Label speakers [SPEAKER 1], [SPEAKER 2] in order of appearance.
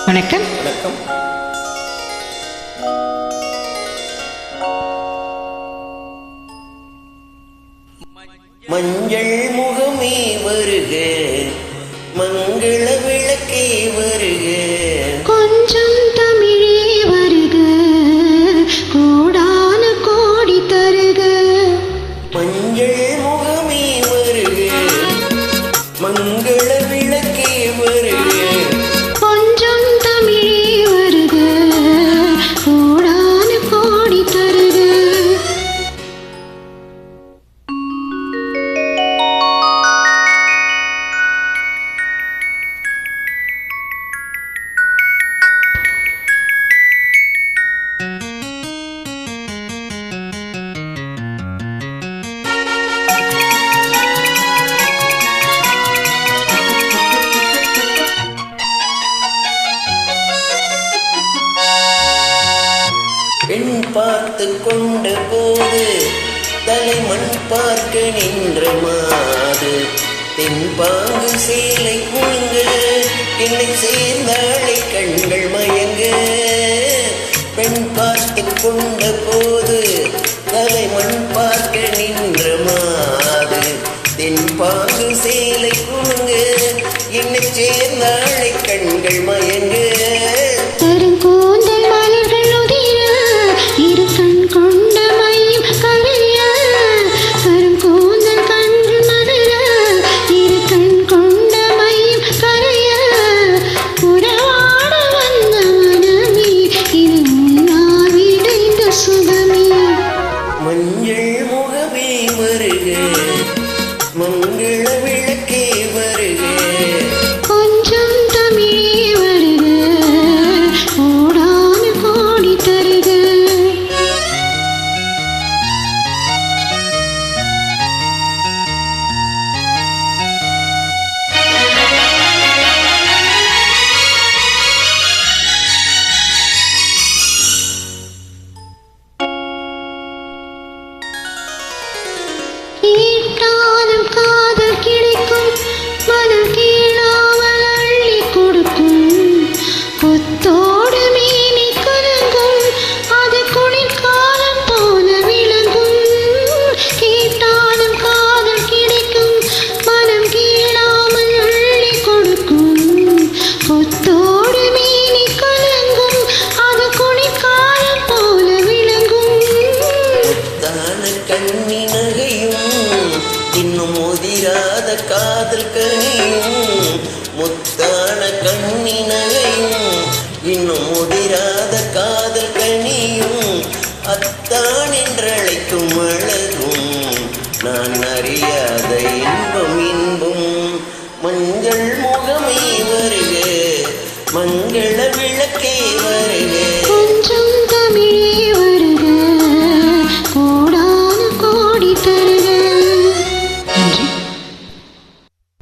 [SPEAKER 1] வணக்கம்.
[SPEAKER 2] வணக்கம். மஞ்சள் முகமே வருக, மங்கள விளக்கே வருக,
[SPEAKER 3] கொஞ்சம் தமிழே வருக, கோடான கோடி தருக.
[SPEAKER 2] மஞ்சள் முகமே வருக, மங்கள விளக்கே வருக,
[SPEAKER 3] கொஞ்சம் தமிழே வருக, கோடான கோடி தருக.
[SPEAKER 2] பெண் பார்த்து கொண்ட போது தலைமண் பார்க்க நின்ற மாது, தென்பாங்கு சேலை குழுங்க என்னை சேர்ந்தாளை கண்கள் மயங்க. பெண் பார்த்து கொண்ட போது தலைமண் பார்க்க நின்ற மாது, தென்பாங்கு சேலை குழுங்க என்னை சேர்ந்தாளை கண்கள் மயங்க.
[SPEAKER 3] கருங்கூந்தல் மலர்கள் உதிர, இரு கண் கொண்ட மையம் கரைய. கருங்கூந்தல் கண்கள் மலர, இரு கண் கொண்ட மையம் கரைய. உறவாட வந்த மனமே, இது உன்னால் விளைந்த சுகமே.
[SPEAKER 2] மஞ்சள் முகமே வருக, மங்கள விளக்கே வருக,
[SPEAKER 3] கொஞ்சம் தமிழே வருக, கோடான கோடி தருக. கேட்டாலும் காதல் கிடைக்கும், மனம் கேளாமல் அள்ளி கொடுக்கும். கொத்தோடு மீனி கலங்கும், அது குளிர்காலம் போல விளங்கும். கேட்டாலும் காதல் கிடைக்கும், மனம் கேளாமல் அள்ளி கொடுக்கும். கொத்தோடு மீனி கலங்கும், அது குளிர்காலம் போல விளங்கும்.
[SPEAKER 2] தான கண்ணி நகையும் இன்னும் முதிராத காதல் கனியும், முத்தான கண்ணி நகையும் இன்னும் முதிராத காதல் கனியும், அத்தான் என்றழைக்கும் அழகும் நான் அறியாத இன்பம் இன்பம். மஞ்சள் முகமே வருக, மங்கள விளக்கே வருக,